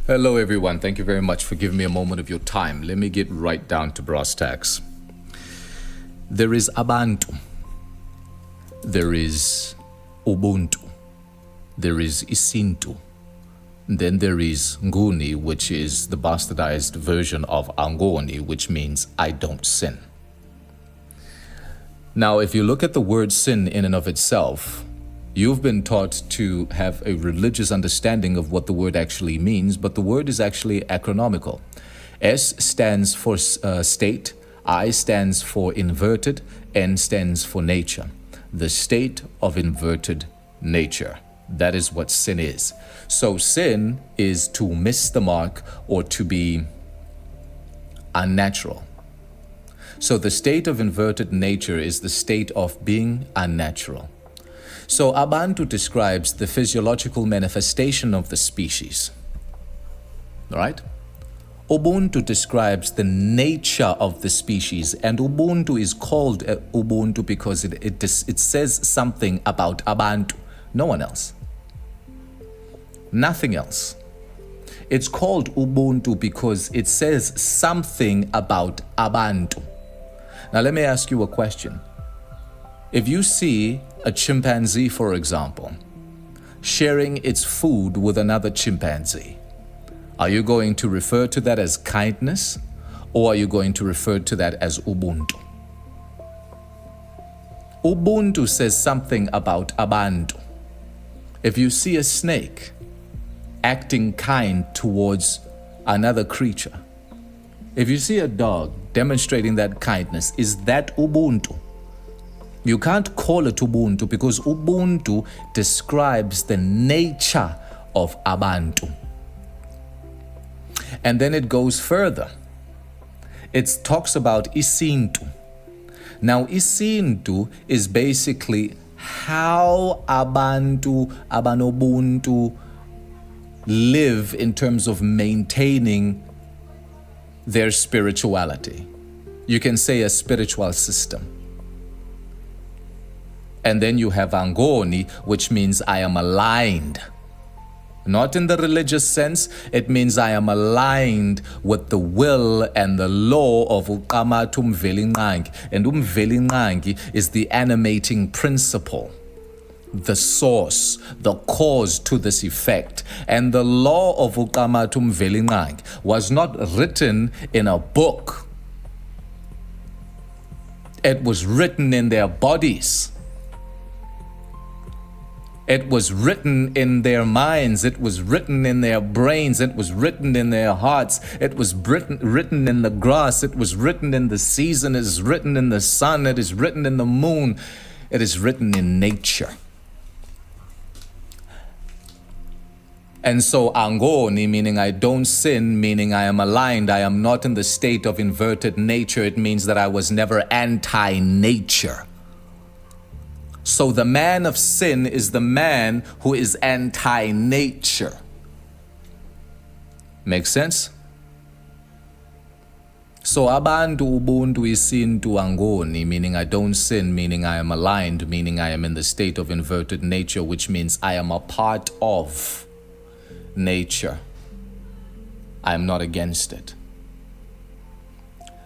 Hello everyone, thank you very much for giving me a moment of your time. Let me get right down to brass tacks. There is Abantu, there is UbuNTU, there is IsiNTU, then there is Angoni, which is the bastardized version of Angoni, which means I don't sin. Now, if you look at the word sin in and of itself, you've been taught to have a religious understanding of what the word actually means, but the word is actually acronomical. S stands for state, I stands for inverted, N stands for nature. The state of inverted nature. That is what sin is. So sin is to miss the mark or to be unnatural. So the state of inverted nature is the state of being unnatural. So Abantu describes the physiological manifestation of the species, all right? Ubuntu describes the nature of the species, and Ubuntu is called Ubuntu because it says something about Abantu, no one else, nothing else. It's called Ubuntu because it says something about Abantu. Now let me ask you a question. If you see a chimpanzee, for example, sharing its food with another chimpanzee, are you going to refer to that as kindness, or are you going to refer to that as Ubuntu? Ubuntu says something about Abantu. If you see a snake acting kind towards another creature, if you see a dog demonstrating that kindness, is that Ubuntu? You can't call it Ubuntu because Ubuntu describes the nature of Abantu. And then it goes further. It talks about IsiNTU. Now, IsiNTU is basically how Ubuntu live in terms of maintaining their spirituality. You can say a spiritual system. And then you have Angoni, which means I am aligned. Not in the religious sense, it means I am aligned with the will and the law of Uqamatu Mvelinqangi. And Umvelinqangi is the animating principle, the source, the cause to this effect. And the law of Uqamatu Mvelinqangi was not written in a book. It was written in their bodies. It was written in their minds. It was written in their brains. It was written in their hearts. It was written in the grass. It was written in the season. It is written in the sun. It is written in the moon. It is written in nature. And so Angoni, meaning I don't sin, meaning I am aligned, I am not in the state of inverted nature. It means that I was never anti-nature. So the man of sin is the man who is anti-nature. Make sense? So Abantu, Ubuntu, IsiNTU, Angoni, meaning I don't sin, meaning I am aligned, meaning I am in the state of inverted nature, which means I am a part of nature. I am not against it.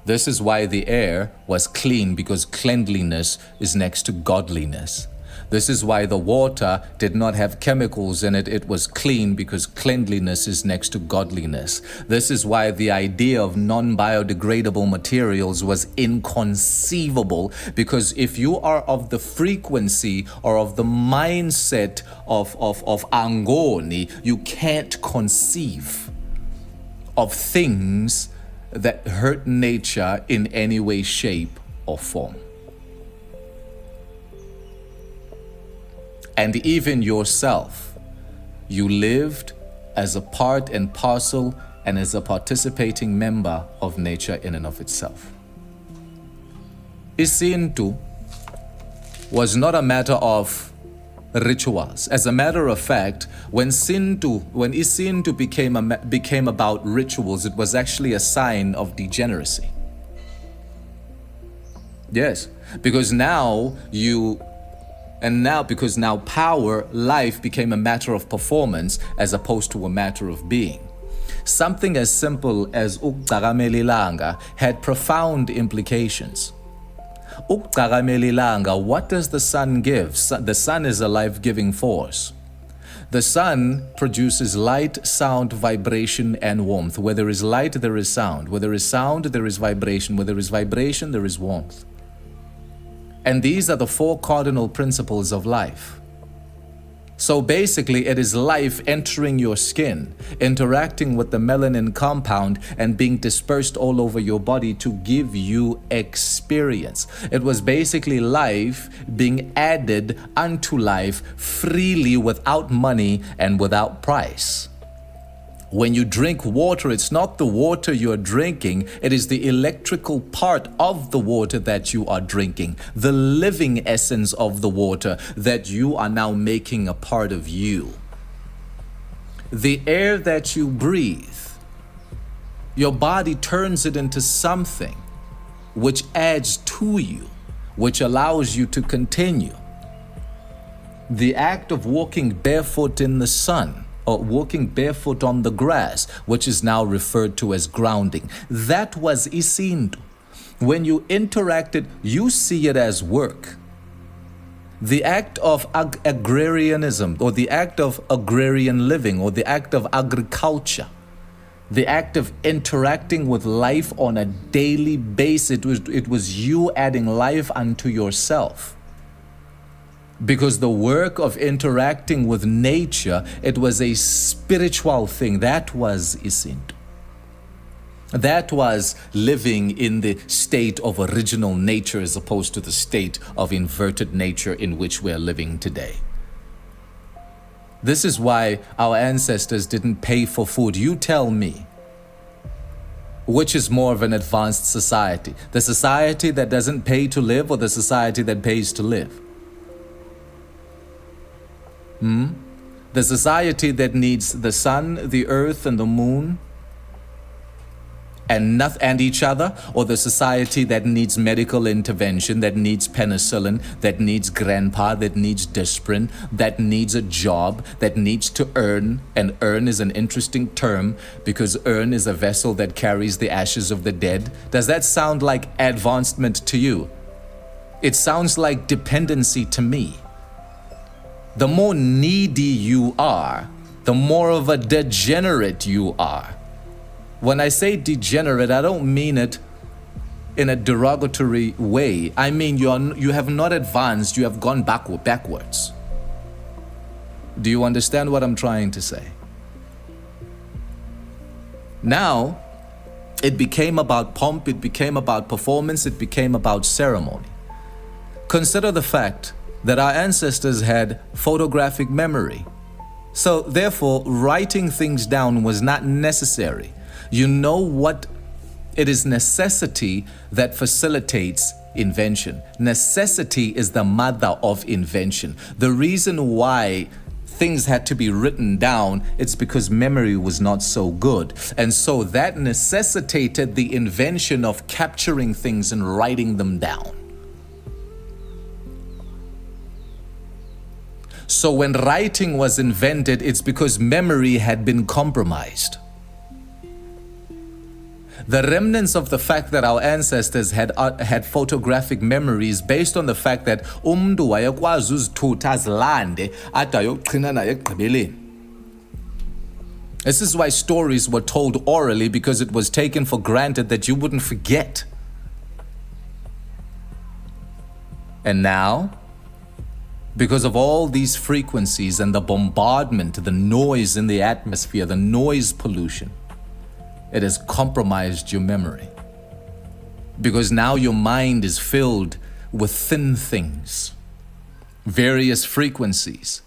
This is why the air was clean, because cleanliness is next to godliness. This is why the water did not have chemicals in it. It was clean because cleanliness is next to godliness. This is why the idea of non-biodegradable materials was inconceivable, because if you are of the frequency or of the mindset of Angoni, you can't conceive of things that hurt nature in any way, shape, or form. And even yourself, you lived as a part and parcel and as a participating member of nature in and of itself. IsiNTU was not a matter of rituals. As a matter of fact, when IsiNTU became about rituals, it was actually a sign of degeneracy. Yes, because now power, life became a matter of performance as opposed to a matter of being. Something as simple as ukugcakamelilanga had profound implications. Ukugcakamelilanga, what does the sun give? The sun is a life-giving force. The sun produces light, sound, vibration, and warmth. Where there is light, there is sound. Where there is sound, there is vibration. Where there is vibration, there is warmth. And these are the 4 cardinal principles of life. So basically, it is life entering your skin, interacting with the melanin compound and being dispersed all over your body to give you experience. It was basically life being added unto life freely without money and without price. When you drink water, it's not the water you're drinking, it is the electrical part of the water that you are drinking, the living essence of the water that you are now making a part of you. The air that you breathe, your body turns it into something which adds to you, which allows you to continue. The act of walking barefoot in the sun, or walking barefoot on the grass, which is now referred to as grounding. That was IsiNTU. When you interacted, you see it as work. The act of agrarianism, or the act of agrarian living, or the act of agriculture, the act of interacting with life on a daily basis, it was you adding life unto yourself. Because the work of interacting with nature, it was a spiritual thing. That was IsiNTU. That was living in the state of original nature as opposed to the state of inverted nature in which we are living today. This is why our ancestors didn't pay for food. You tell me, which is more of an advanced society? The society that doesn't pay to live, or the society that pays to live? The society that needs the sun, the earth, and the moon, and each other, or the society that needs medical intervention, that needs penicillin, that needs grandpa, that needs Disprin, that needs a job, that needs to earn, and earn is an interesting term because urn is a vessel that carries the ashes of the dead. Does that sound like advancement to you? It sounds like dependency to me. The more needy you are, the more of a degenerate you are. When I say degenerate, I don't mean it in a derogatory way. I mean you have not advanced, you have gone backwards. Do you understand what I'm trying to say? Now, it became about pomp, it became about performance, it became about ceremony. Consider the fact that our ancestors had photographic memory. So therefore, writing things down was not necessary. You know what? It is necessity that facilitates invention. Necessity is the mother of invention. The reason why things had to be written down, it's because memory was not so good. And so that necessitated the invention of capturing things and writing them down. So when writing was invented, it's because memory had been compromised. The remnants of the fact that our ancestors had photographic memories based on the fact that umuntu wayekwazi uzithutha azilande ade ayogcina naye ekugqibeleni. This is why stories were told orally, because it was taken for granted that you wouldn't forget. And now, because of all these frequencies and the bombardment, the noise in the atmosphere, the noise pollution, it has compromised your memory. Because now your mind is filled with thin things, various frequencies,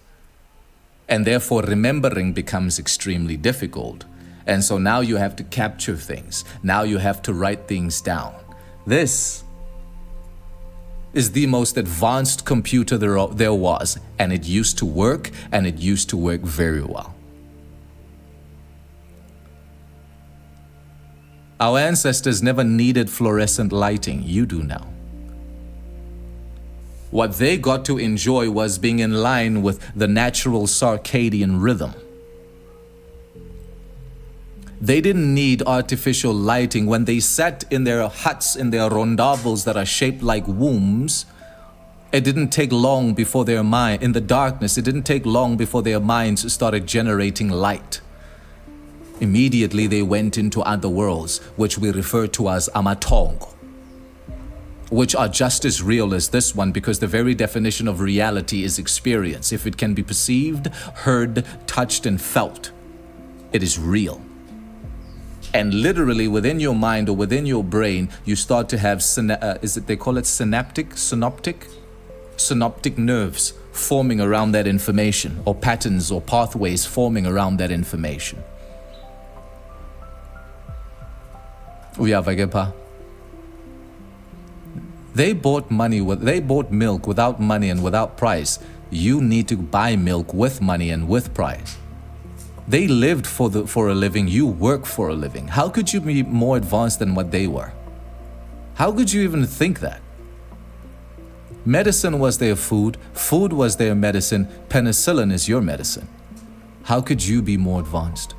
and therefore remembering becomes extremely difficult. And so now you have to capture things. Now you have to write things down. This is the most advanced computer there was, and it used to work, and it used to work very well. Our ancestors never needed fluorescent lighting. You do now. What they got to enjoy was being in line with the natural circadian rhythm. They didn't need artificial lighting. When they sat in their huts, in their rondavels that are shaped like wombs, it didn't take long before their mind, in the darkness, it didn't take long before their minds started generating light. Immediately they went into other worlds, which we refer to as amatongo, which are just as real as this one, because the very definition of reality is experience. If it can be perceived, heard, touched, and felt, it is real. And literally within your mind or within your brain, you start to have, they call it synaptic nerves forming around that information, or patterns or pathways forming around that information. Uyavagepa. They bought milk without money and without price. You need to buy milk with money and with price. They lived for a living. You work for a living. How could you be more advanced than what they were? How could you even think that? Medicine was their food. Food was their medicine. Penicillin is your medicine. How could you be more advanced?